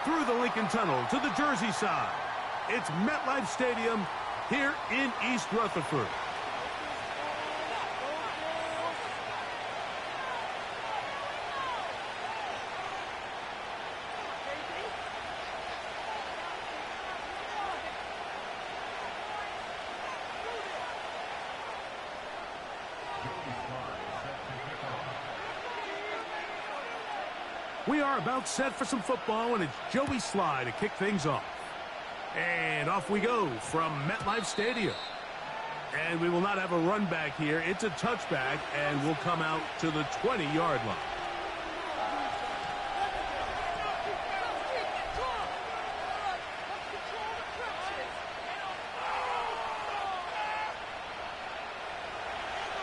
through the Lincoln Tunnel to the Jersey side. It's MetLife Stadium here in East Rutherford. We are about set for some football, and it's Joey Sly to kick things off. And off we go from MetLife Stadium. And we will not have a run back here. It's a touchback, and we'll come out to the 20-yard line.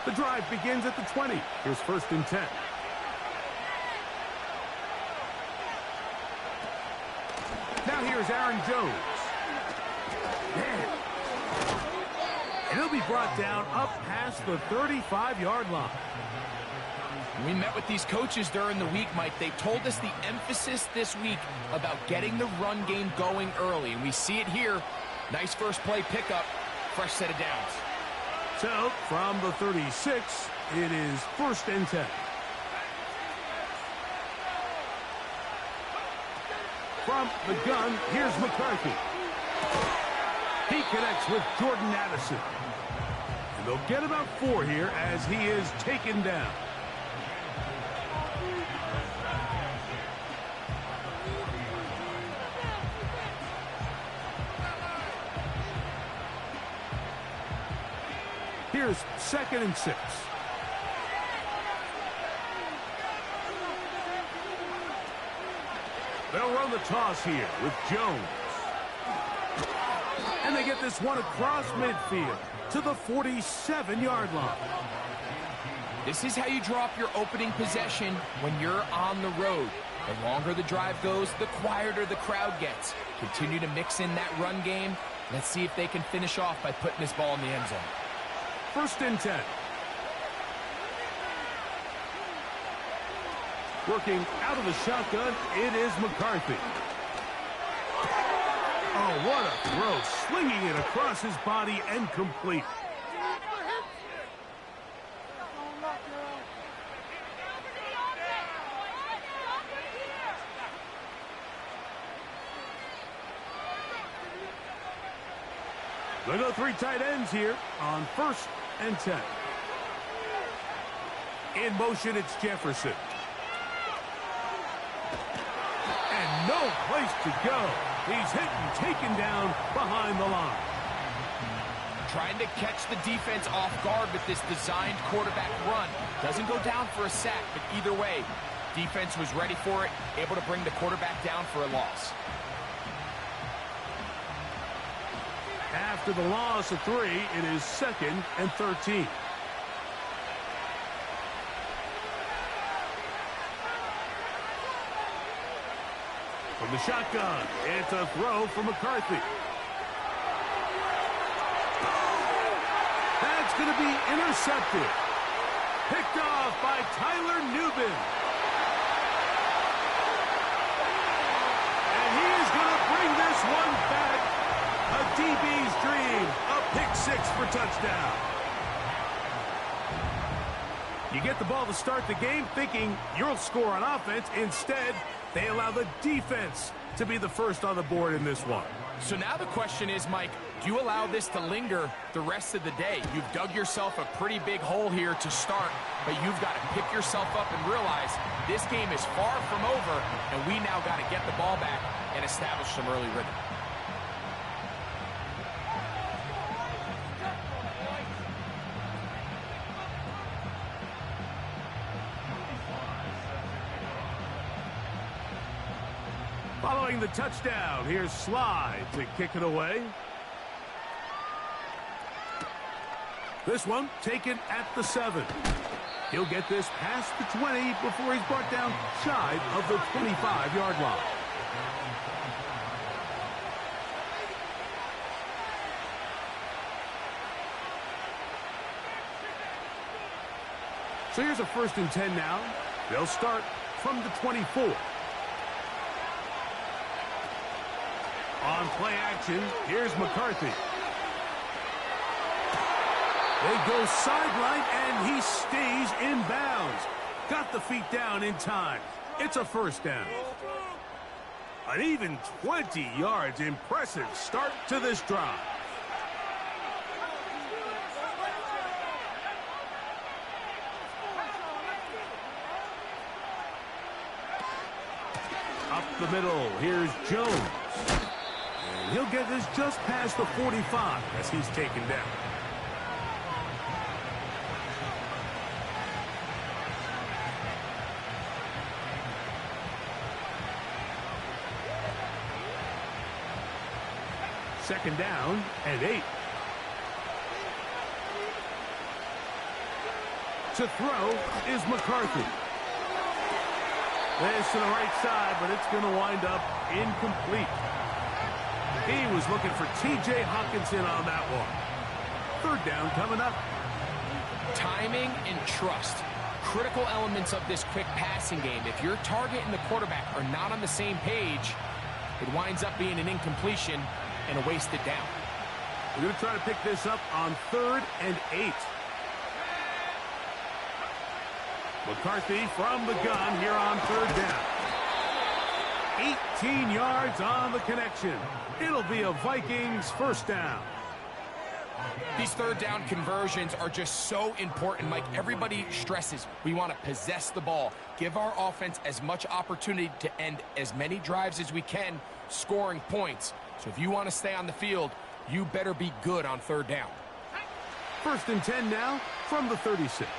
The drive begins at the 20. Here's 1st and 10. Now here's Aaron Jones. And he'll be brought down up past the 35-yard line. We met with these coaches during the week, Mike. They told us the emphasis this week about getting the run game going early. And we see it here. Nice first play pickup. Fresh set of downs. So, from the 36, it is 1st and 10. From the gun, here's McCarthy. He connects with Jordan Addison. And they'll get about 4 here as he is taken down. Here's 2nd and 6. They'll run the toss here with Jones. And they get this one across midfield to the 47-yard line. This is how you drop your opening possession when you're on the road. The longer the drive goes, the quieter the crowd gets. Continue to mix in that run game. Let's see if they can finish off by putting this ball in the end zone. 1st and 10. Working out of the shotgun, it is McCarthy. Oh, what a throw. Slinging it across his body and complete. They go 3 tight ends here on 1st and 10. In motion, it's Jefferson. And no place to go. He's hit and taken down behind the line. Trying to catch the defense off guard with this designed quarterback run. Doesn't go down for a sack, but either way, defense was ready for it, able to bring the quarterback down for a loss. After the loss of 3, it is 2nd and 13. From the shotgun, it's a throw for McCarthy. That's going to be intercepted. Picked off by Tyler Newbin. And he is going to bring this one back. A DB's dream. A pick-6 for touchdown. You get the ball to start the game thinking you'll score on offense. Instead, they allow the defense to be the first on the board in this one. So now the question is, Mike, do you allow this to linger the rest of the day? You've dug yourself a pretty big hole here to start, but you've got to pick yourself up and realize this game is far from over, and we now got to get the ball back and establish some early rhythm. Following the touchdown, here's Sly to kick it away. This one taken at the 7. He'll get this past the 20 before he's brought down shy of the 25-yard line. So here's a 1st and 10 now. They'll start from the 24. On play action, here's McCarthy. They go sideline, and he stays in bounds. Got the feet down in time. It's a first down. An even 20 yards. Impressive start to this drive. Up the middle, here's Jones. And he'll get this just past the 45 as he's taken down. Second down and 8. To throw is McCarthy. This to the right side, but it's going to wind up incomplete. He was looking for T.J. Hawkinson on that one. Third down coming up. Timing and trust. Critical elements of this quick passing game. If your target and the quarterback are not on the same page, it winds up being an incompletion and a wasted down. We're going to try to pick this up on 3rd and 8. McCarthy from the gun here on 3rd down. 18 yards on the connection. It'll be a Vikings first down. These 3rd down conversions are just so important, Mike. Everybody stresses we want to possess the ball, give our offense as much opportunity to end as many drives as we can, scoring points. So if you want to stay on the field, you better be good on 3rd down. 1st and 10 now from the 36.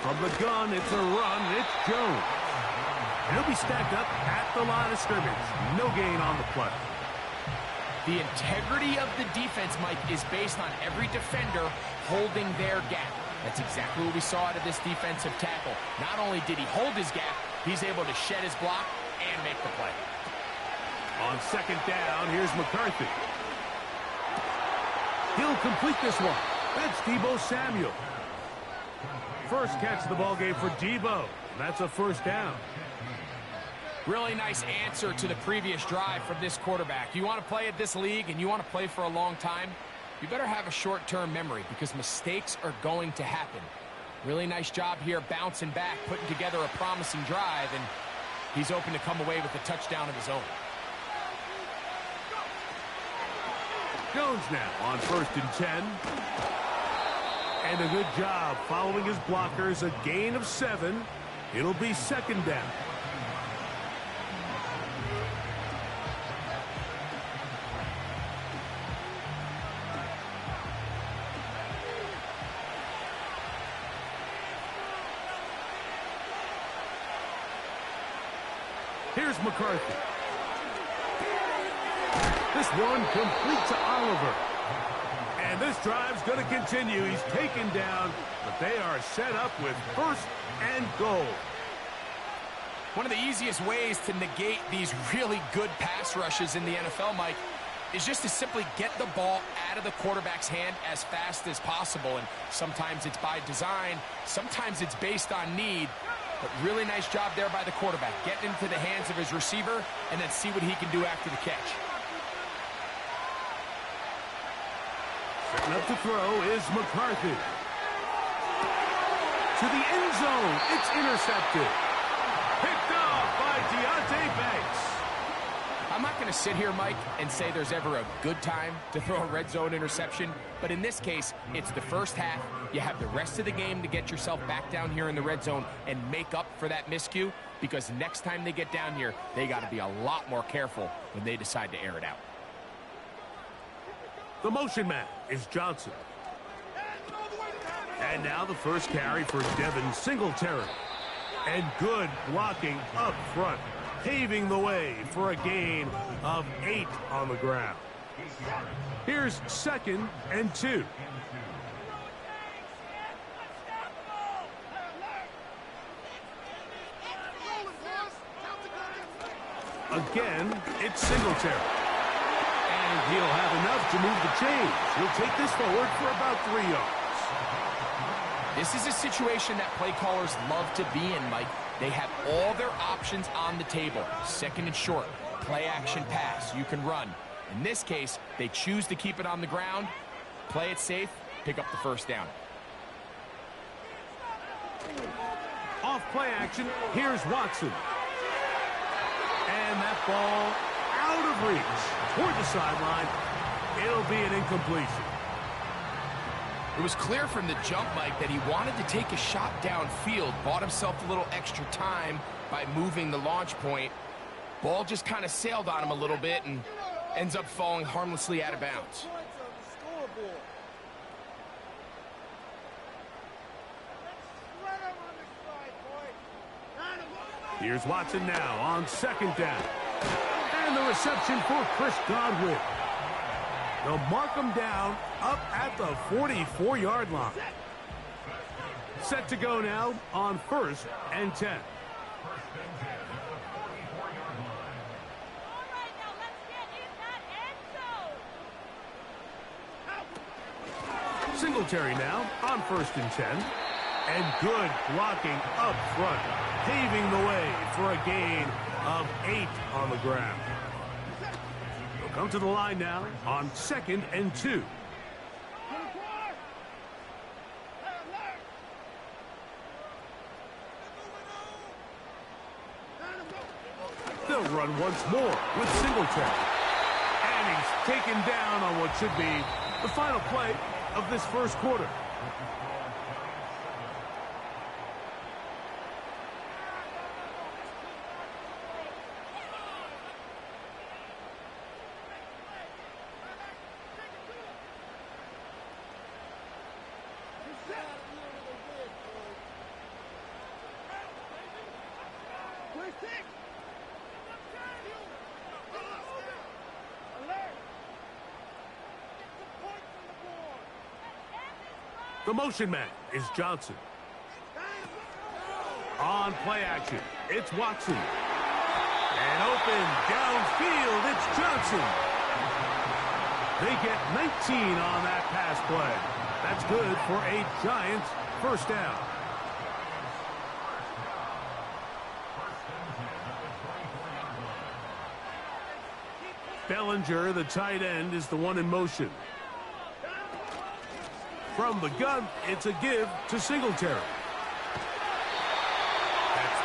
From the gun, it's a run. It's Jones. He'll be stacked up at the line of scrimmage. No gain on the play. The integrity of the defense, Mike, is based on every defender holding their gap. That's exactly what we saw out of this defensive tackle. Not only did he hold his gap, he's able to shed his block and make the play. On 2nd down, here's McCarthy. He'll complete this one. That's Deebo Samuel. First catch of the ball game for Deebo. That's a first down. Really nice answer to the previous drive from this quarterback. You want to play at this league and you want to play for a long time, you better have a short-term memory because mistakes are going to happen. Really nice job here bouncing back, putting together a promising drive, and he's open to come away with a touchdown of his own. Jones now on 1st and 10. And a good job following his blockers. A gain of 7. It'll be 2nd down. Here's McCarthy. This one complete to Oliver. And this drive's going to continue. He's taken down, but they are set up with 1st and goal. One of the easiest ways to negate these really good pass rushes in the NFL, Mike, is just to simply get the ball out of the quarterback's hand as fast as possible. And sometimes it's by design, sometimes it's based on need. But really nice job there by the quarterback, getting into the hands of his receiver and then see what he can do after the catch. Setting up to throw is McCarthy. To the end zone, it's intercepted. Picked off by Deontay Banks. I'm not going to sit here, Mike, and say there's ever a good time to throw a red zone interception, but in this case, it's the first half. You have the rest of the game to get yourself back down here in the red zone and make up for that miscue, because next time they get down here, they got to be a lot more careful when they decide to air it out. The motion man is Johnson. And now the first carry for Devin Singletary. And good blocking up front, paving the way for a gain of 8 on the ground. Here's 2nd and 2. Again, it's Singletary. And he'll have enough to move the chains. He'll take this forward for about 3 yards. This is a situation that play callers love to be in, Mike. They have all their options on the table. Second and short, play action pass, you can run. In this case, they choose to keep it on the ground, play it safe, pick up the first down. Off play action, here's Watson. And that ball out of reach toward the sideline. It'll be an incompletion. It was clear from the jump, Mike, that he wanted to take a shot downfield, bought himself a little extra time by moving the launch point. Ball just kind of sailed on him a little bit and ends up falling harmlessly out of bounds. Here's Watson now on second down. And the reception for Chris Godwin. They'll mark him down up at the 44-yard line. Set to go now on 1st and 10. Singletary now on 1st and 10. And good blocking up front, paving the way for a gain of 8 on the ground. They'll come to the line now on 2nd and 2. They'll run once more with Singletary. And he's taken down on what should be the final play of this first quarter. The motion man is Johnson. On play action, it's Watson. And open downfield, it's Johnson. They get 19 on that pass play. That's good for a Giants first down. Bellinger, the tight end, is the one in motion. From the gun, it's a give to Singletary. That's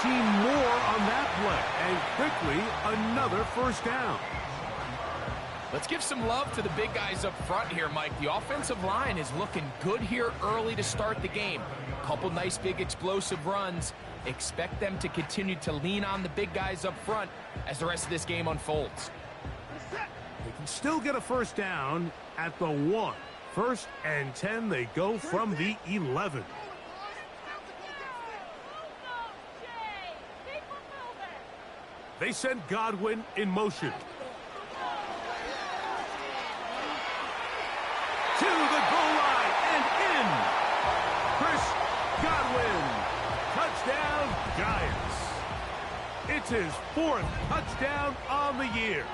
13 more on that play, and quickly another first down. Let's give some love to the big guys up front here, Mike. The offensive line is looking good here early to start the game. A couple nice big explosive runs. Expect them to continue to lean on the big guys up front as the rest of this game unfolds. They can still get a first down at the 1. 1st and 10, they go from the 11. They send Godwin in motion. To the goal line and in. Chris Godwin. Touchdown, Giants. It's his 4th touchdown on the year.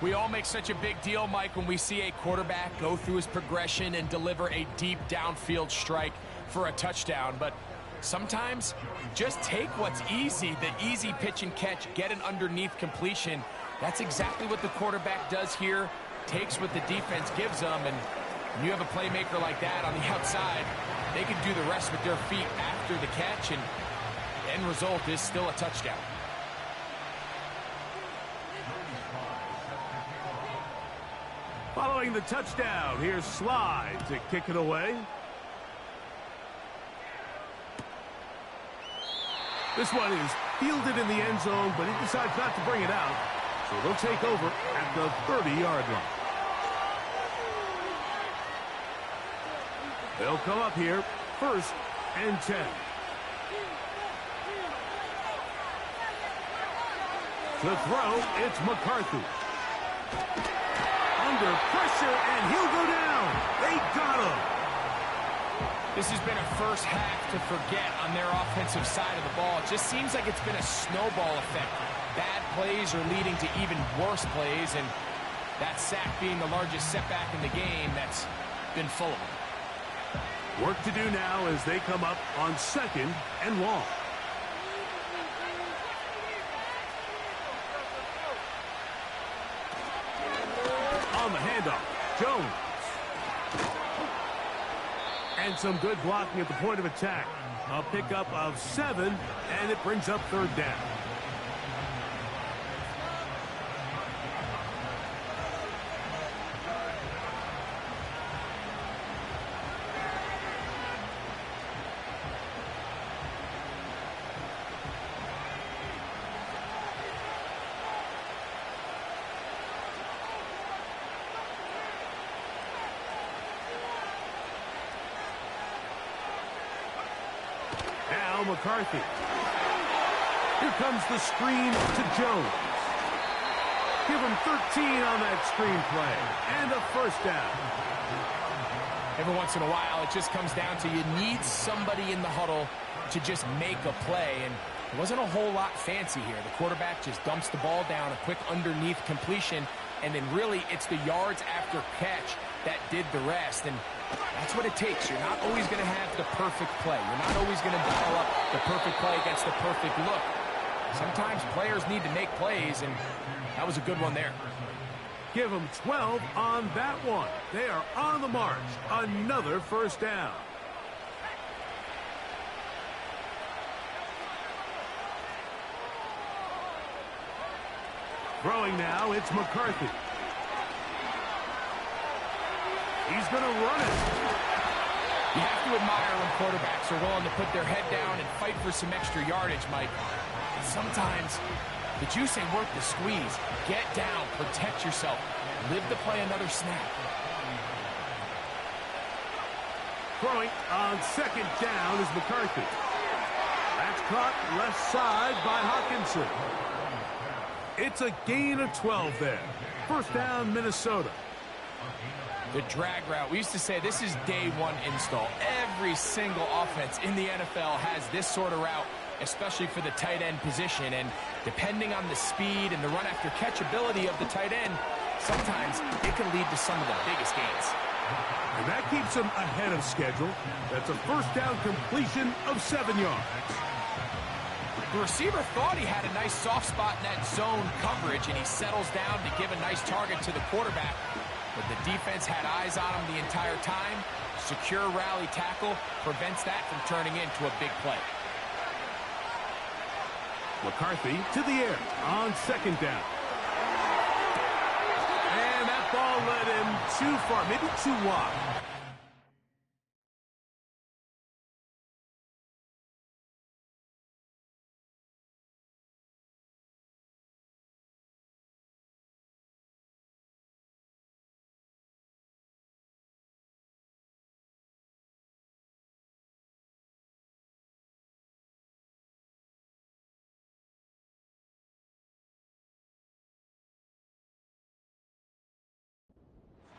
We all make such a big deal, Mike, when we see a quarterback go through his progression and deliver a deep downfield strike for a touchdown. But sometimes just take what's easy, the easy pitch and catch, get an underneath completion. That's exactly what the quarterback does here, takes what the defense gives them, and when you have a playmaker like that on the outside, they can do the rest with their feet after the catch, and the end result is still a touchdown. Following the touchdown, here's Slide to kick it away. This one is fielded in the end zone, but he decides not to bring it out. So they'll take over at the 30-yard line. They'll come up here, 1st and 10. To throw, it's McCarthy. Under pressure, and he'll go down. They got him. This has been a first half to forget on their offensive side of the ball. It just seems like it's been a snowball effect. Bad plays are leading to even worse plays, and that sack being the largest setback in the game, that's been full of them. Work to do now as they come up on 2nd and long. On the handoff, Jones. And some good blocking at the point of attack. A pickup of 7, and it brings up 3rd down. Now McCarthy. Here comes the screen to Jones. Give him 13 on that screen play. And a 1st down. Every once in a while, it just comes down to you need somebody in the huddle to just make a play. And it wasn't a whole lot fancy here. The quarterback just dumps the ball down, a quick underneath completion. And then really, it's the yards after catch that did the rest. And that's what it takes. You're not always going to have the perfect play. You're not always going to dial up the perfect play against the perfect look. Sometimes players need to make plays, and that was a good one there. Give them 12 on that one. They are on the march. Another 1st down. Throwing now, it's McCarthy. He's going to run it. You have to admire when quarterbacks are willing to put their head down and fight for some extra yardage, Mike. And sometimes the juice ain't worth the squeeze. Get down, protect yourself, live to play another snap. Throwing on 2nd down is McCarthy. That's caught left side by Hawkinson. It's a gain of 12 there. 1st down, Minnesota. The drag route. We used to say this is day 1 install. Every single offense in the NFL has this sort of route, especially for the tight end position. And depending on the speed and the run after catch ability of the tight end, sometimes it can lead to some of the biggest gains. And that keeps him ahead of schedule. That's a 1st down completion of 7 yards. The receiver thought he had a nice soft spot in that zone coverage, and he settles down to give a nice target to the quarterback. But the defense had eyes on him the entire time. Secure rally tackle prevents that from turning into a big play. McCarthy to the air on 2nd down. And that ball led him too far, maybe too wide.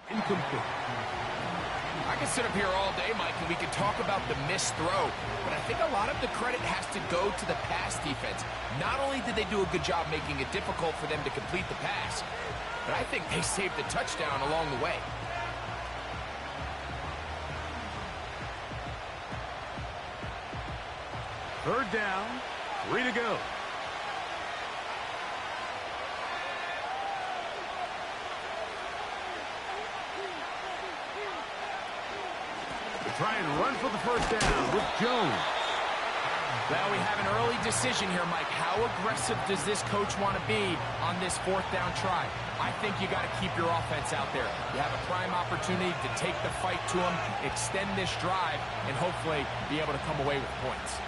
Incomplete. I can sit up here all day, Mike, and we can talk about the missed throw, but I think a lot of the credit has to go to the pass defense. Not only did they do a good job making it difficult for them to complete the pass, but I think they saved the touchdown along the way. Third down, 3 to go. Try and run for the 1st down with Jones. Well, we have an early decision here, Mike. How aggressive does this coach want to be on this 4th down try? I think you got to keep your offense out there. You have a prime opportunity to take the fight to them, extend this drive, and hopefully be able to come away with points.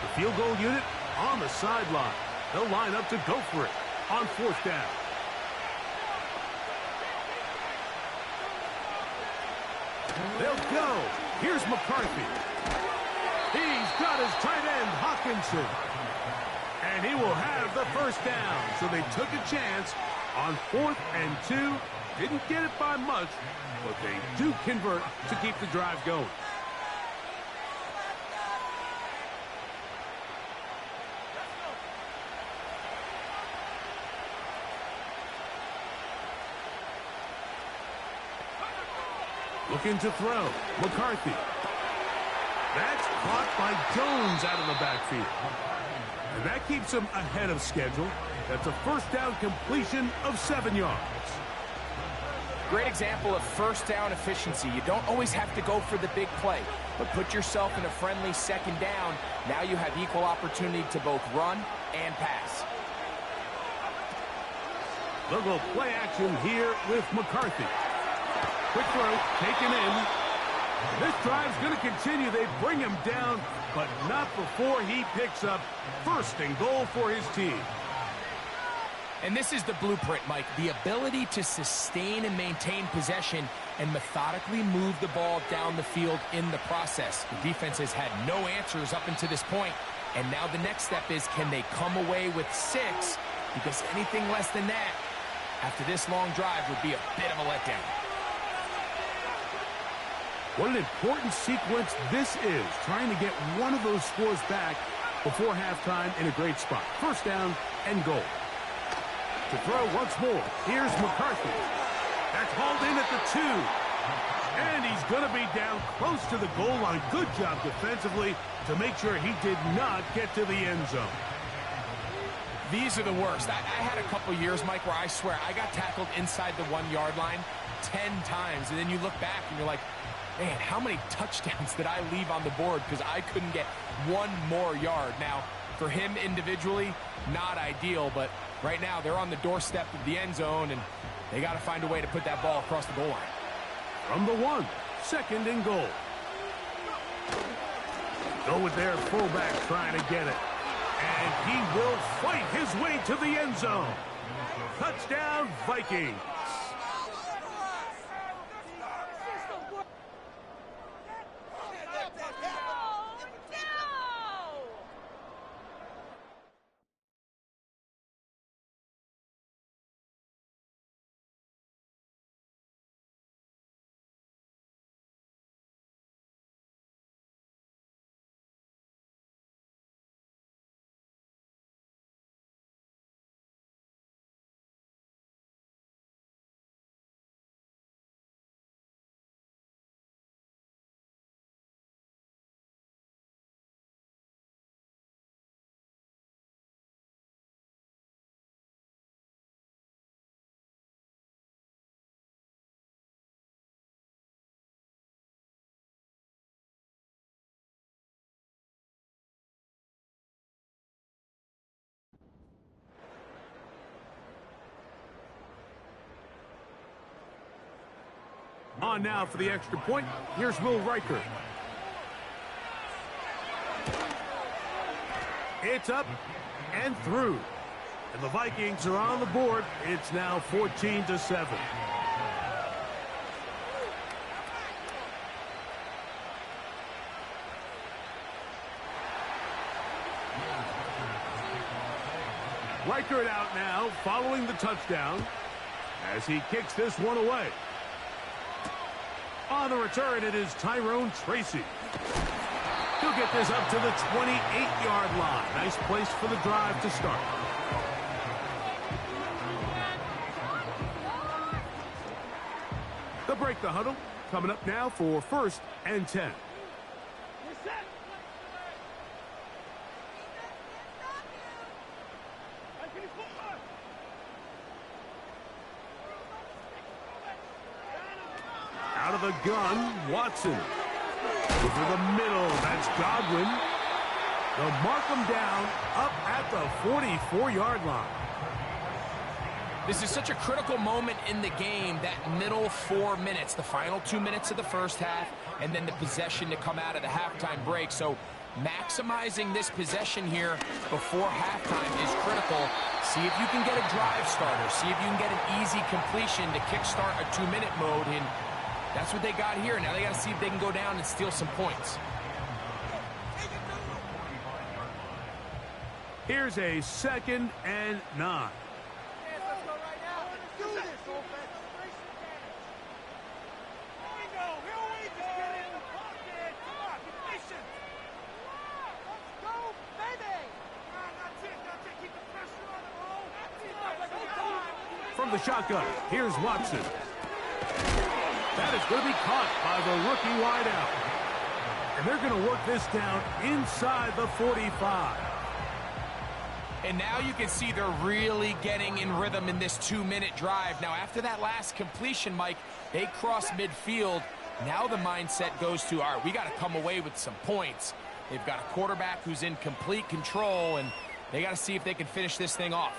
The field goal unit on the sideline. They'll line up to go for it on 4th down. They'll go. Here's McCarthy. He's got his tight end, Hawkinson. And he will have the 1st down. So they took a chance on 4th and 2. Didn't get it by much, but they do convert to keep the drive going. Looking to throw. McCarthy. That's caught by Jones out of the backfield. And that keeps him ahead of schedule. That's a first down completion of 7 yards. Great example of first down efficiency. You don't always have to go for the big play, but put yourself in a friendly second down. Now you have equal opportunity to both run and pass. They'll go play action here with McCarthy. Quick throw, taken in. This drive's going to continue. They bring him down, but not before he picks up first and goal for his team. And this is the blueprint, Mike. The ability to sustain and maintain possession and methodically move the ball down the field in the process. The defense has had no answers up until this point, and now the next step is, can they come away with 6? Because anything less than that, after this long drive, would be a bit of a letdown. What an important sequence this is, trying to get one of those scores back before halftime in a great spot. First down and goal. To throw once more, here's McCarthy. That's hauled in at the 2. And he's going to be down close to the goal line. Good job defensively to make sure he did not get to the end zone. These are the worst. I had a couple years, Mike, where I swear I got tackled inside the 1-yard line 10 times. And then you look back and you're like, man, how many touchdowns did I leave on the board because I couldn't get one more yard? Now, for him individually, not ideal, but right now they're on the doorstep of the end zone, and they got to find a way to put that ball across the goal line. From the 1, second and goal. Go with their fullback trying to get it. And he will fight his way to the end zone. Touchdown, Vikings. On now for the extra point. Here's Will Riker. It's up and through. And the Vikings are on the board. It's now 14-7. Riker out now following the touchdown as he kicks this one away. On the return, it is Tyrone Tracy. He'll get this up to the 28-yard line. Nice place for the drive to start. They'll break the huddle. Coming up now for 1st and 10. Out of the gun, Watson. Over the middle, that's Godwin. They'll mark him down up at the 44-yard line. This is such a critical moment in the game, that middle 4 minutes, the final 2 minutes of the first half, and then the possession to come out of the halftime break. So maximizing this possession here before halftime is critical. See if you can get a drive starter. See if you can get an easy completion to kickstart a 2-minute mode, and that's what they got here. Now they got to see if they can go down and steal some points. Here's a 2nd and 9. From the shotgun, here's Watson. That is going to be caught by the rookie wideout. And they're going to work this down inside the 45. And now you can see they're really getting in rhythm in this 2-minute drive. Now, after that last completion, Mike, they cross midfield. Now the mindset goes to, all right, we got to come away with some points. They've got a quarterback who's in complete control, and they got to see if they can finish this thing off.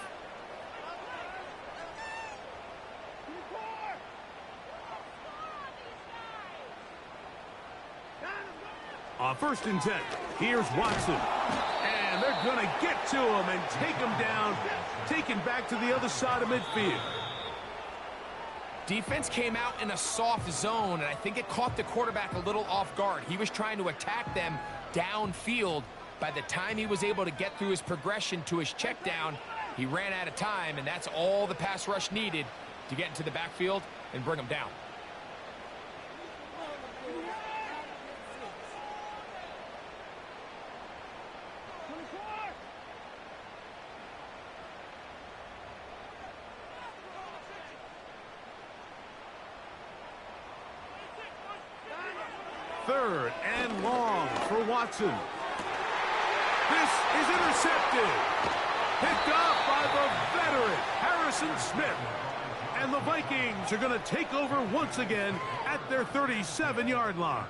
On 1st and 10, here's Watson. And they're going to get to him and take him down, taken back to the other side of midfield. Defense came out in a soft zone, and I think it caught the quarterback a little off guard. He was trying to attack them downfield. By the time he was able to get through his progression to his check down, he ran out of time, and that's all the pass rush needed to get into the backfield and bring him down. Third and long for Watson. This is intercepted. Picked up by the veteran, Harrison Smith. And the Vikings are going to take over once again at their 37-yard line.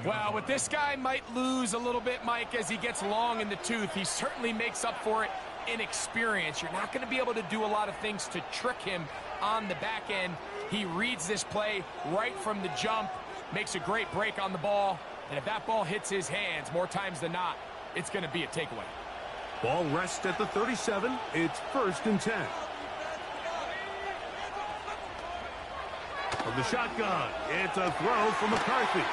Well, with this guy might lose a little bit, Mike, as he gets long in the tooth. He certainly makes up for it in experience. You're not going to be able to do a lot of things to trick him on the back end. He reads this play right from the jump. Makes a great break on the ball, and if that ball hits his hands more times than not, it's going to be a takeaway. Ball rests at the 37. It's 1st and 10. From the shotgun, it's a throw from McCarthy.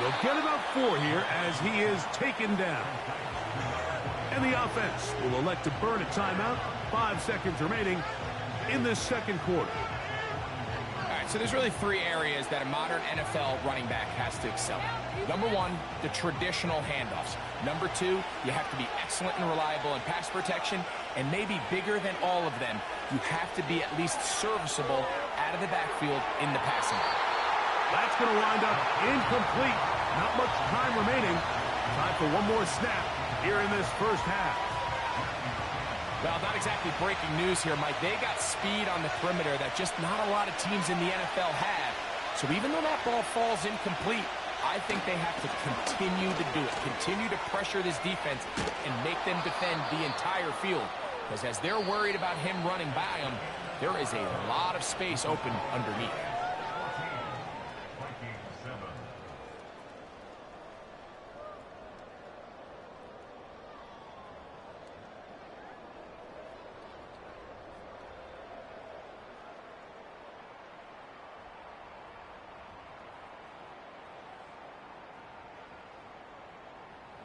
They'll get about 4 here as he is taken down. And the offense will elect to burn a timeout. 5 seconds remaining in this second quarter. So there's really 3 areas that a modern NFL running back has to excel in. Number 1, the traditional handoffs. Number 2, you have to be excellent and reliable in pass protection. And maybe bigger than all of them, you have to be at least serviceable out of the backfield in the passing game. That's going to wind up incomplete. Not much time remaining. Time for one more snap here in this first half. Well, not exactly breaking news here, Mike. They got speed on the perimeter that just not a lot of teams in the NFL have. So even though that ball falls incomplete, I think they have to continue to do it. Continue to pressure this defense and make them defend the entire field. Because as they're worried about him running by them, there is a lot of space open underneath.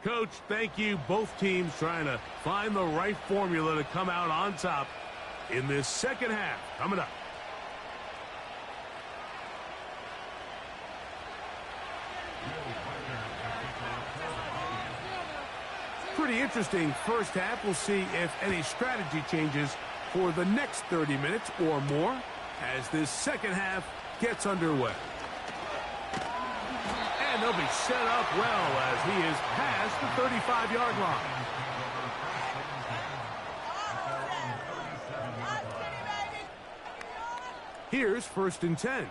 Coach, thank you. Both teams trying to find the right formula to come out on top in this second half. Coming up. Pretty interesting first half. We'll see if any strategy changes for the next 30 minutes or more as this second half gets underway. And they'll be set up well as he is past the 35-yard line. Here's 1st and 10.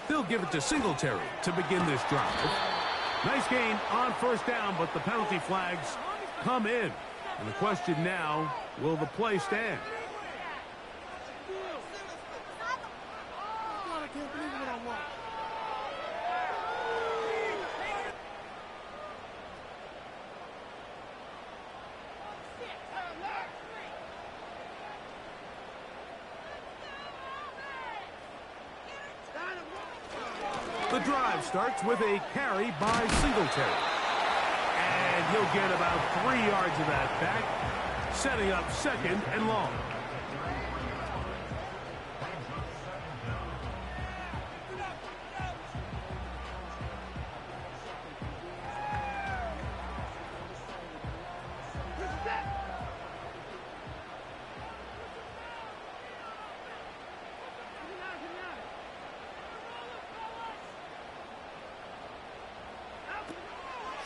They'll give it to Singletary to begin this drive. Nice gain on 1st down, but the penalty flags come in. And the question now, will the play stand? The drive starts with a carry by Singletary. And he'll get about 3 yards of that back, setting up 2nd and long.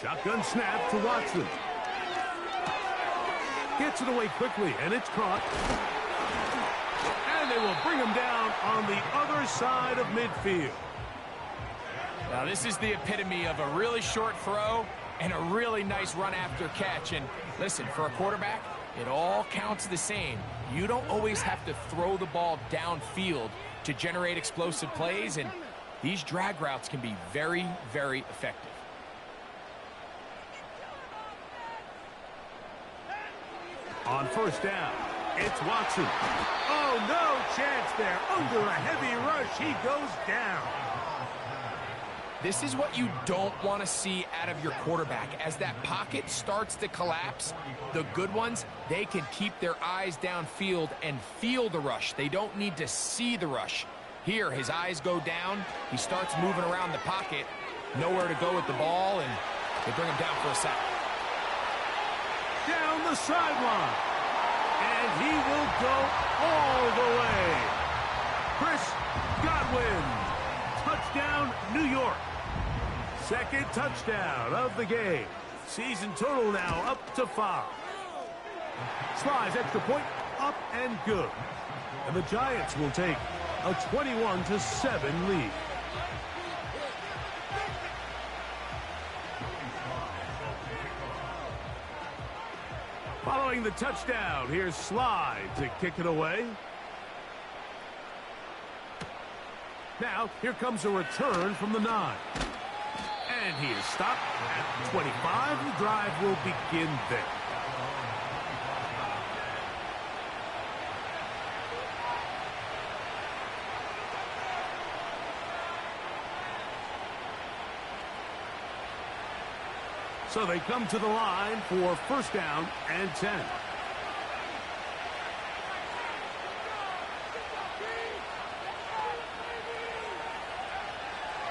Shotgun snap to Watson. Gets it away quickly, and it's caught. And they will bring him down on the other side of midfield. Now, this is the epitome of a really short throw and a really nice run after catch. And listen, for a quarterback, it all counts the same. You don't always have to throw the ball downfield to generate explosive plays, and these drag routes can be very, very effective. On first down, it's Watson. Oh, no chance there. Under a heavy rush, he goes down. This is what you don't want to see out of your quarterback. As that pocket starts to collapse, the good ones, they can keep their eyes downfield and feel the rush. They don't need to see the rush. Here, his eyes go down. He starts moving around the pocket. Nowhere to go with the ball, and they bring him down for a sack. Down the sideline. And he will go all the way. Chris Godwin. Touchdown, New York. Second touchdown of the game. Season total now up to 5. Slides extra point, up and good. And the Giants will take a 21-7 lead. Following the touchdown, here's Slide to kick it away. Now, here comes a return from the 9. And he is stopped at 25. The drive will begin there. So they come to the line for first down and 10.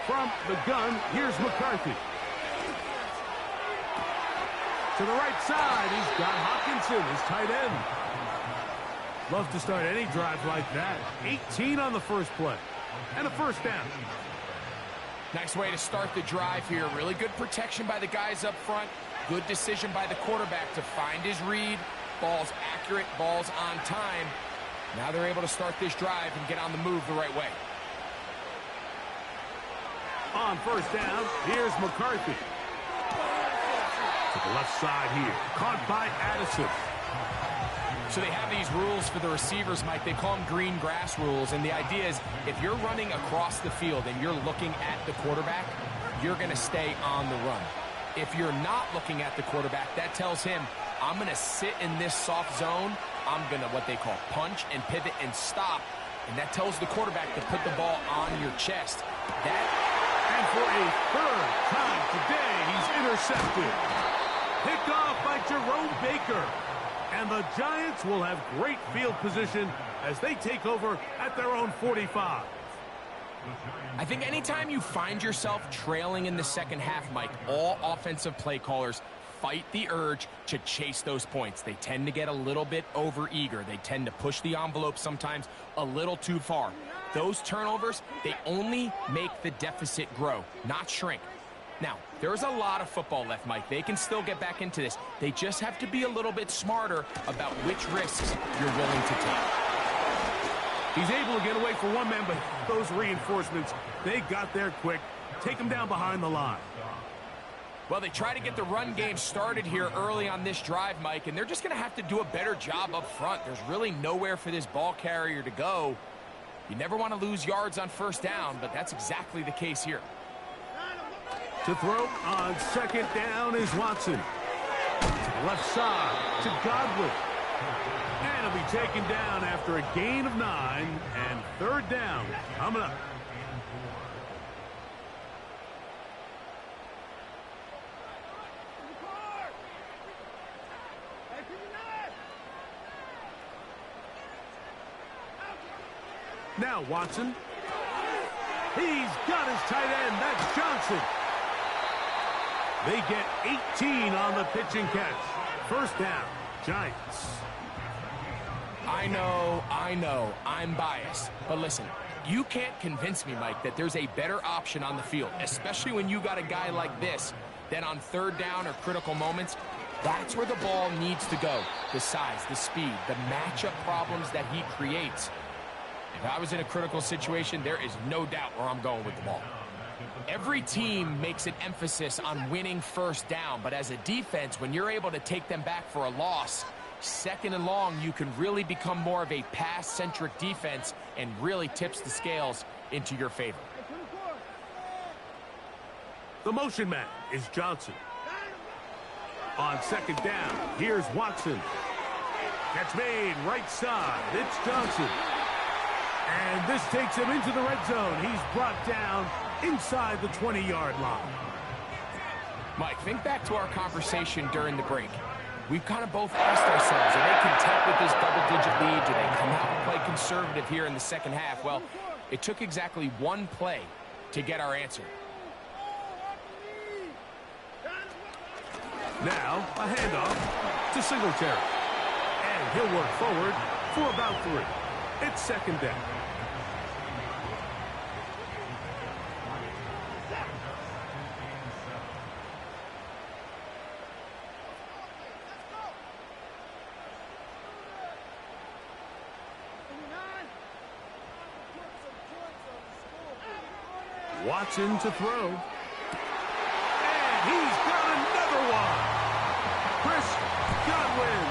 From the gun, here's McCarthy. To the right side, he's got Hockenson, his tight end. Love to start any drive like that. 18 on the first play. And a first down. Nice way to start the drive here. Really good protection by the guys up front. Good decision by the quarterback to find his read. Ball's accurate, ball's on time. Now they're able to start this drive and get on the move the right way. On first down, here's McCarthy. To the left side here. Caught by Addison. So they have these rules for the receivers, Mike. They call them green grass rules. And the idea is if you're running across the field and you're looking at the quarterback, you're going to stay on the run. If you're not looking at the quarterback, that tells him, I'm going to sit in this soft zone. I'm going to what they call punch and pivot and stop. And that tells the quarterback to put the ball on your chest. And for a third time today, he's intercepted. Picked off by Jerome Baker. And the Giants will have great field position as they take over at their own 45. I think anytime you find yourself trailing in the second half, Mike, all offensive play callers fight the urge to chase those points. They tend to get a little bit overeager. They tend to push the envelope sometimes a little too far. Those turnovers, they only make the deficit grow, not shrink. Now, there's a lot of football left, Mike. They can still get back into this. They just have to be a little bit smarter about which risks you're willing to take. He's able to get away for one man, but those reinforcements, they got there quick. Take him down behind the line. Well, they try to get the run game started here early on this drive, Mike, and they're just going to have to do a better job up front. There's really nowhere for this ball carrier to go. You never want to lose yards on first down, but that's exactly the case here. To throw on second down is Watson. To the left side to Godwin. And he'll be taken down after a gain of 9 and third down coming up. Now Watson. He's got his tight end. That's Johnson. They get 18 on the pitch and catch. First down, Giants. I know, I'm biased. But listen, you can't convince me, Mike, that there's a better option on the field, especially when you got a guy like this Then on third down or critical moments, that's where the ball needs to go. The size, the speed, the matchup problems that he creates. If I was in a critical situation, there is no doubt where I'm going with the ball. Every team makes an emphasis on winning first down, but as a defense, when you're able to take them back for a loss, second and long, you can really become more of a pass-centric defense and really tips the scales into your favor. The motion man is Johnson. On second down, here's Watson. Catch made right side. It's Johnson. And this takes him into the red zone. He's brought down inside the 20-yard line. Mike, think back to our conversation during the break. We've kind of both asked ourselves, are they content with this double-digit lead? Do they come out and play conservative here in the second half? Well, it took exactly one play to get our answer. Now, a handoff to Singletary. And he'll work forward for about 3. It's second down. Watson to throw. And he's got another one. Chris Godwin.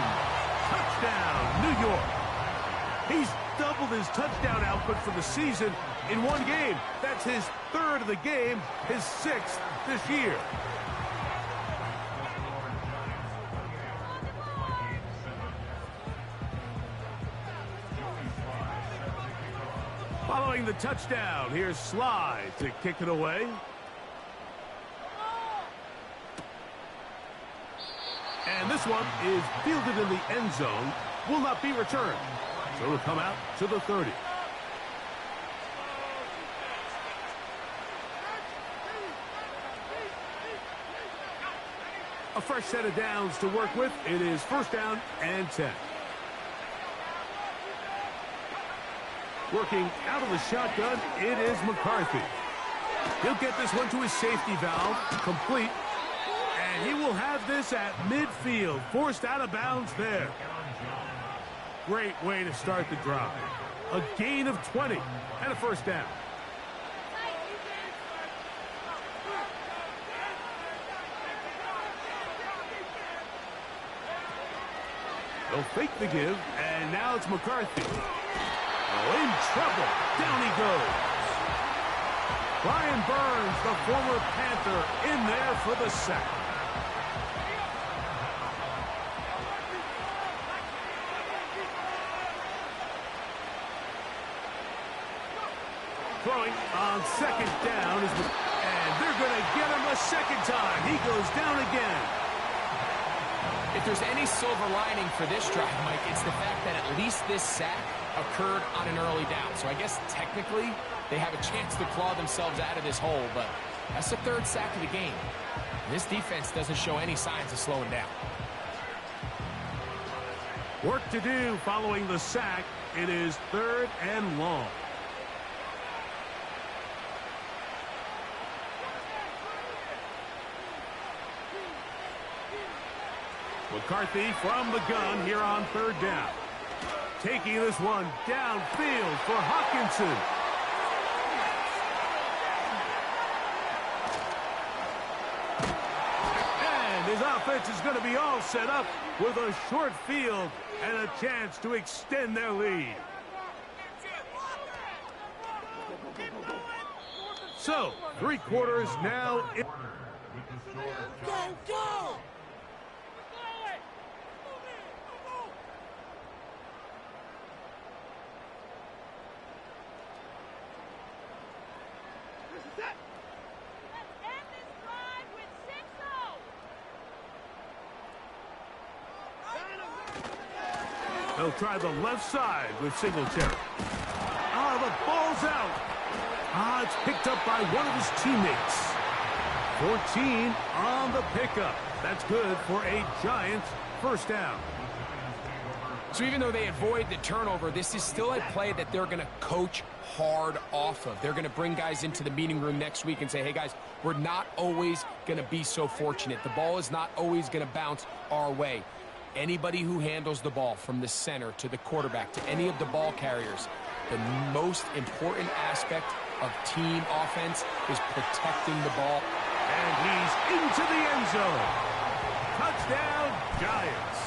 Touchdown, New York. He's doubled his touchdown output for the season in one game. That's his 3rd of the game, his 6th this year. Following the touchdown, here's Sly to kick it away. And this one is fielded in the end zone, will not be returned. So it'll come out to the 30. A fresh set of downs to work with. It is first down and 10. Working out of the shotgun, it is McCarthy. He'll get this one to his safety valve, complete. And he will have this at midfield, forced out of bounds there. Great way to start the drive. A gain of 20 and a first down. They'll fake the give, and now it's McCarthy. Oh, in trouble. Down he goes. Brian Burns, the former Panther, in there for the sack. Throwing on second down is, and they're going to get him a second time. He goes down again. If there's any silver lining for this drive, Mike, it's the fact that at least this sack occurred on an early down. So I guess technically they have a chance to claw themselves out of this hole, but that's the 3rd sack of the game. This defense doesn't show any signs of slowing down. Work to do following the sack. It is 3rd and long. McCarthy from the gun here on 3rd down. Taking this one downfield for Hawkinson. And his offense is going to be all set up with a short field and a chance to extend their lead. So, 3 quarters now. Go, go! They'll try the left side with Singletary. Ah, the ball's out. Ah, it's picked up by one of his teammates. 14 on the pickup. That's good for a Giants first down. So even though they avoid the turnover, this is still a play that they're going to coach hard off of. They're going to bring guys into the meeting room next week and say, hey, guys, we're not always going to be so fortunate. The ball is not always going to bounce our way. Anybody who handles the ball from the center to the quarterback to any of the ball carriers, the most important aspect of team offense is protecting the ball. And he's into the end zone. Touchdown, Giants.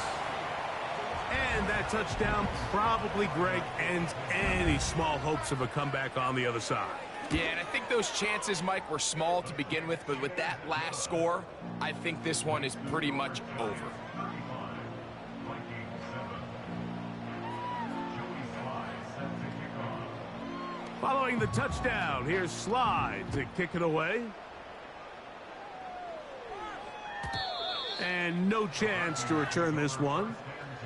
And that touchdown probably, Greg, ends any small hopes of a comeback on the other side. Yeah, and I think those chances, Mike, were small to begin with, but with that last score, I think this one is pretty much over. Following the touchdown, here's Slide to kick it away. And no chance to return this one.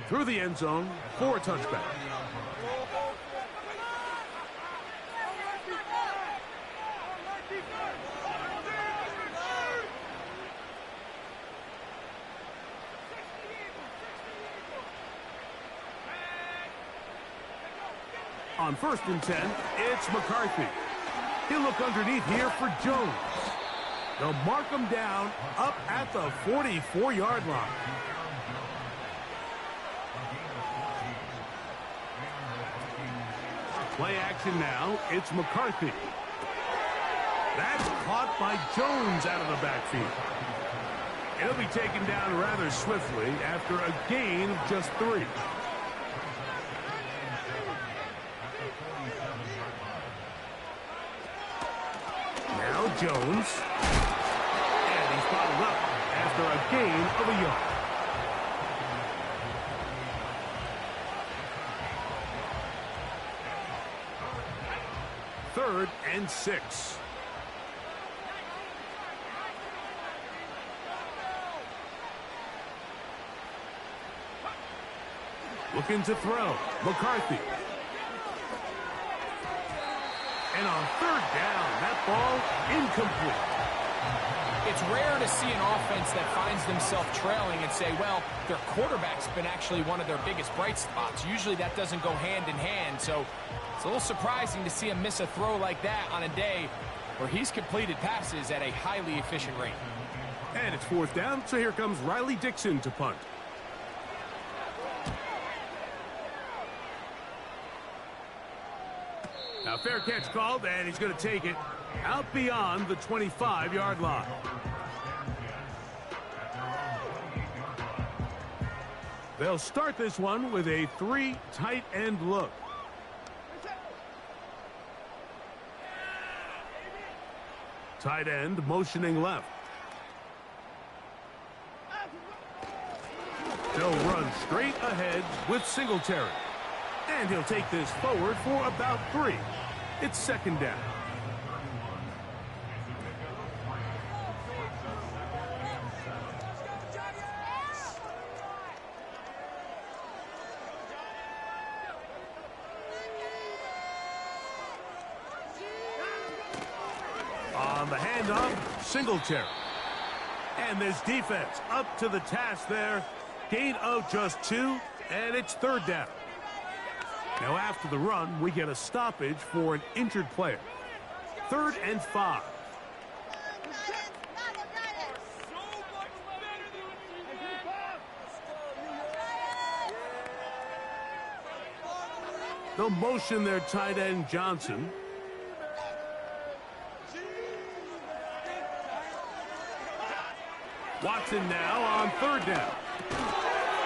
Through the end zone for a touchback. On 1st and 10, it's McCarthy. He'll look underneath here for Jones. They'll mark him down up at the 44-yard line. Play action now, it's McCarthy. That's caught by Jones out of the backfield. It'll be taken down rather swiftly after a gain of just 3. Now Jones. And he's bottled up after a gain of a yard. Third and 6. Looking to throw. McCarthy. And on 3rd down, that ball incomplete. It's rare to see an offense that finds themselves trailing and say, well, their quarterback's been actually one of their biggest bright spots. Usually that doesn't go hand in hand, so it's a little surprising to see him miss a throw like that on a day where he's completed passes at a highly efficient rate. And it's 4th down, so here comes Riley Dixon to punt. Now, fair catch called, and he's going to take it out beyond the 25-yard line. They'll start this one with a 3 tight end look. Tight end motioning left. They'll run straight ahead with Singletary. And he'll take this forward for about 3. It's 2nd down. On the handoff, Singletary. And this defense up to the task there. Gain of just 2, and it's 3rd down. Now after the run, we get a stoppage for an injured player. 3rd and 5. They'll motion their tight end Johnson. Watson now on 3rd down.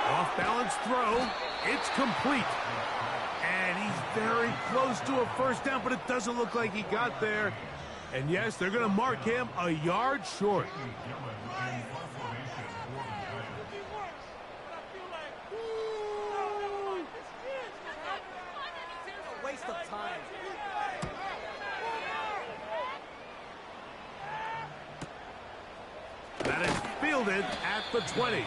Off balance throw. It's complete. And he's very close to a 1st down, but it doesn't look like he got there. And yes, they're going to mark him a yard short. Waste of time. That is fielded at the 20.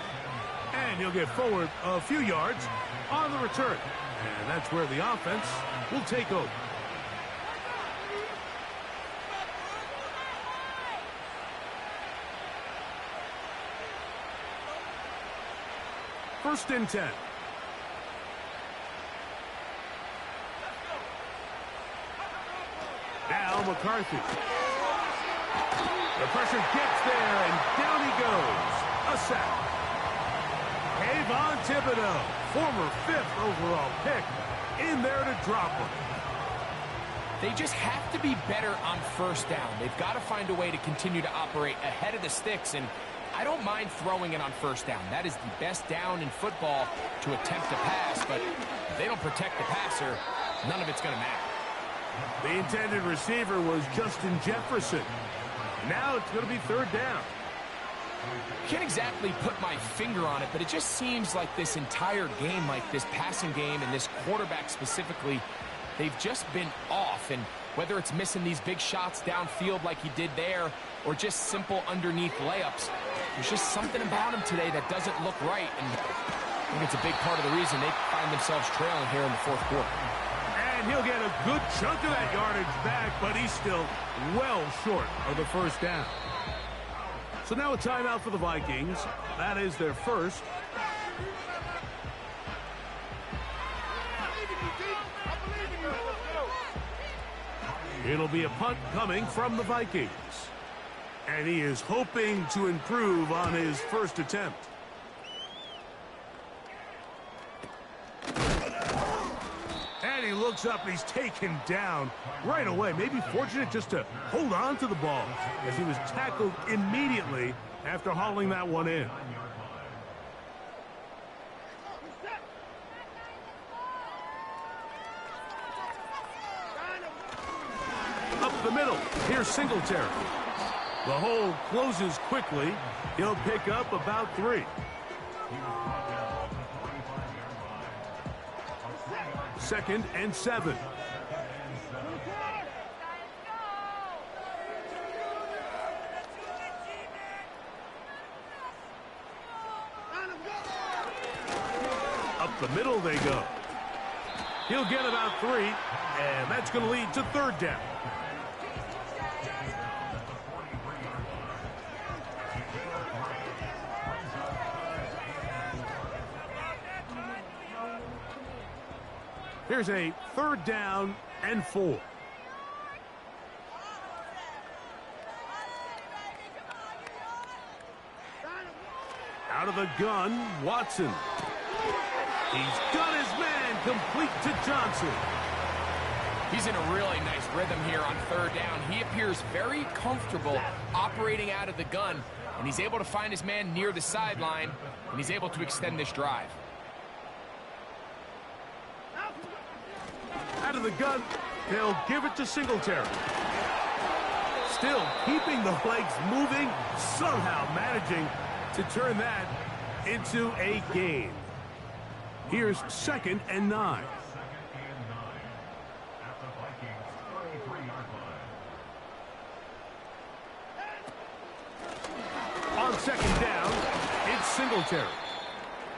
And he'll get forward a few yards on the return. And that's where the offense will take over. First and 10. McCarthy. The pressure gets there, and down he goes. A sack. Kayvon Thibodeau, former 5th overall pick, in there to drop him. They just have to be better on first down. They've got to find a way to continue to operate ahead of the sticks, and I don't mind throwing it on first down. That is the best down in football to attempt to pass, but if they don't protect the passer, none of it's going to matter. The intended receiver was Justin Jefferson. Now it's going to be third down. Can't exactly put my finger on it, but it just seems like this entire game, like this passing game and this quarterback specifically, they've just been off. And whether it's missing these big shots downfield like he did there or just simple underneath layups, there's just something about him today that doesn't look right. And I think it's a big part of the reason they find themselves trailing here in the fourth quarter. And he'll get a good chunk of that yardage back, but he's still well short of the first down. So now a timeout for the Vikings. That is their first. It'll be a punt coming from the Vikings. And he is hoping to improve on his first attempt. And he looks up and he's taken down right away. Maybe fortunate just to hold on to the ball as he was tackled immediately after hauling that one in. Up the middle, here's Singletary. The hole closes quickly. He'll pick up about 3. Second and 7. Up the middle they go. He'll get about 3, and that's going to lead to third down. Here's a third down and 4. Out of the gun, Watson. He's got his man complete to Johnson. He's in a really nice rhythm here on third down. He appears very comfortable operating out of the gun, and he's able to find his man near the sideline, and he's able to extend this drive. Out of the gun, they'll give it to Singletary. Still keeping the legs moving, somehow managing to turn that into a gain. Here's second and 9. On second down, it's Singletary.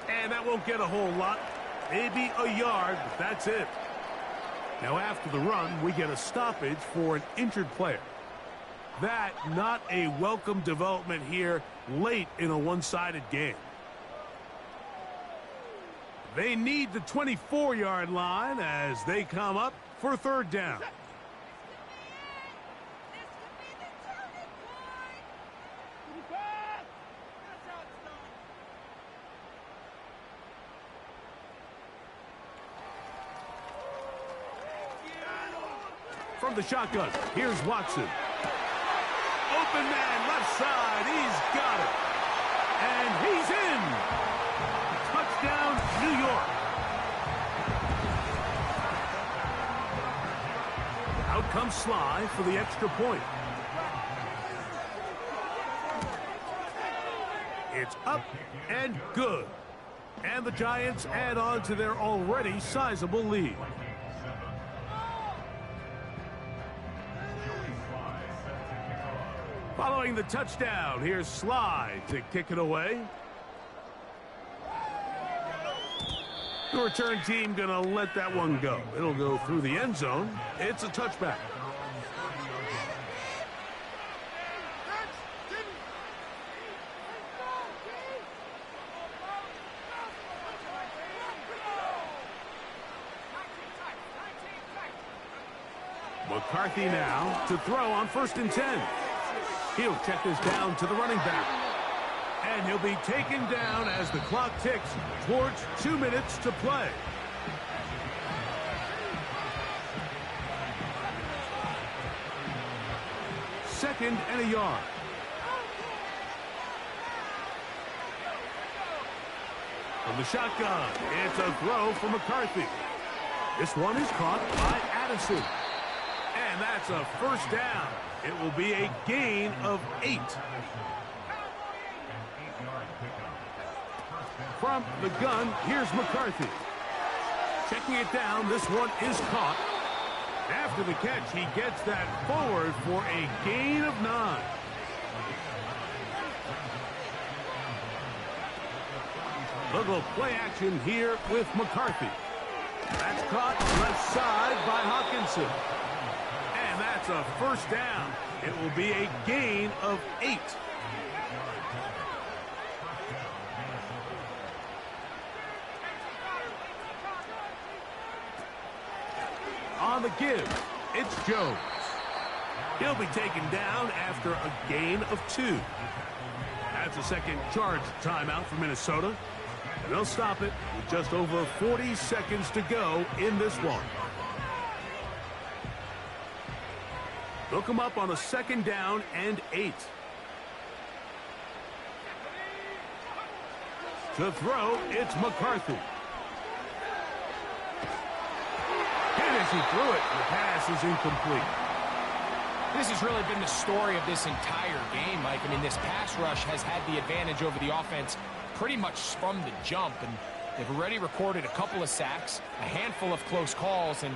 And that won't get a whole lot. Maybe a yard, but that's it. Now after the run, we get a stoppage for an injured player. That not a welcome development here late in a one-sided game. They need the 24-yard line as they come up for third down. From the shotgun, here's Watson. Open man, left side, he's got it. And he's in. Touchdown, New York. Out comes Sly for the extra point. It's up and good. And the Giants add on to their already sizable lead. Following the touchdown, here's Sly to kick it away. The return team going to let that one go. It'll go through the end zone. It's a touchback. McCarthy now to throw on 1st and 10. He'll check this down to the running back. And he'll be taken down as the clock ticks towards 2 minutes to play. Second and a yard. From the shotgun, it's a throw for McCarthy. This one is caught by Addison. And that's a 1st down. It will be a gain of 8. From the gun, here's McCarthy. Checking it down, this one is caught. After the catch, he gets that forward for a gain of 9. Little play action here with McCarthy. That's caught left side by Hawkinson. And that's a 1st down. It will be a gain of 8. On the give, it's Jones. He'll be taken down after a gain of 2. That's a second charge timeout for Minnesota. And they'll stop it with just over 40 seconds to go in this one. They'll come up on a 2nd down and 8. To throw, it's McCarthy. As he threw it, the pass is incomplete. This has really been the story of this entire game, Mike. I mean, this pass rush has had the advantage over the offense pretty much from the jump, and they've already recorded a couple of sacks, a handful of close calls, and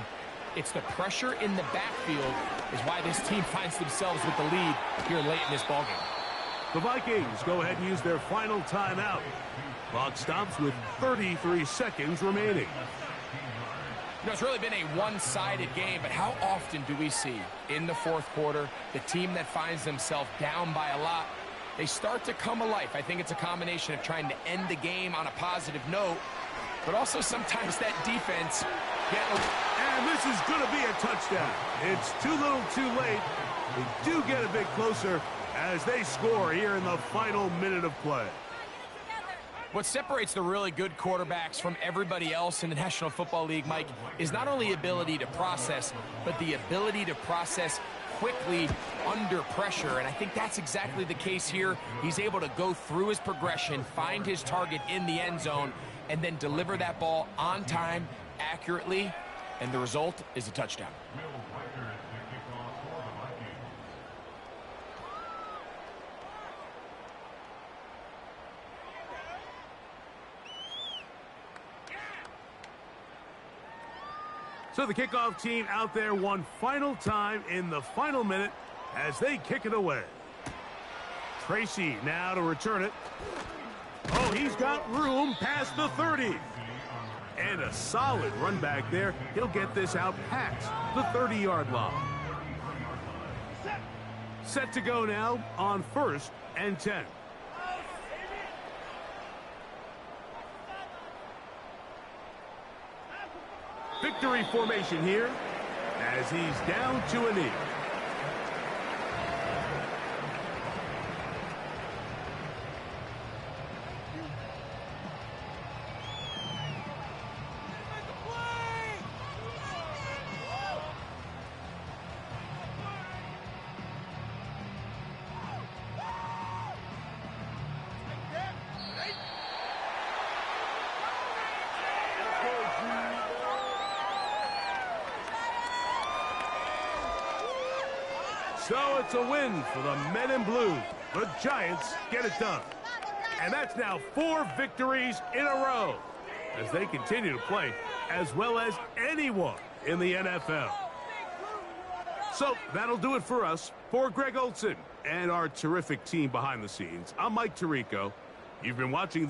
it's the pressure in the backfield is why this team finds themselves with the lead here late in this ballgame. The Vikings go ahead and use their final timeout. Clock stops with 33 seconds remaining. You know, it's really been a one-sided game, but how often do we see in the 4th quarter the team that finds themselves down by a lot, they start to come alive? I think it's a combination of trying to end the game on a positive note, but also sometimes that defense and this is going to be a touchdown. It's too little too late. They do get a bit closer as they score here in the final minute of play. What separates the really good quarterbacks from everybody else in the National Football League, Mike, is not only ability to process, but the ability to process quickly under pressure. And I think that's exactly the case here. He's able to go through his progression, find his target in the end zone, and then deliver that ball on time, accurately, and the result is a touchdown. So the kickoff team out there one final time in the final minute as they kick it away. Tracy now to return it. Oh, he's got room past the 30. And a solid run back there. He'll get this out past the 30-yard line. Set to go now on 1st and 10. Victory formation here as he's down to a knee. So it's a win for the Men in Blue. The Giants get it done. And that's now 4 victories in a row as they continue to play as well as anyone in the NFL. So that'll do it for us. For Greg Olson and our terrific team behind the scenes, I'm Mike Tirico. You've been watching the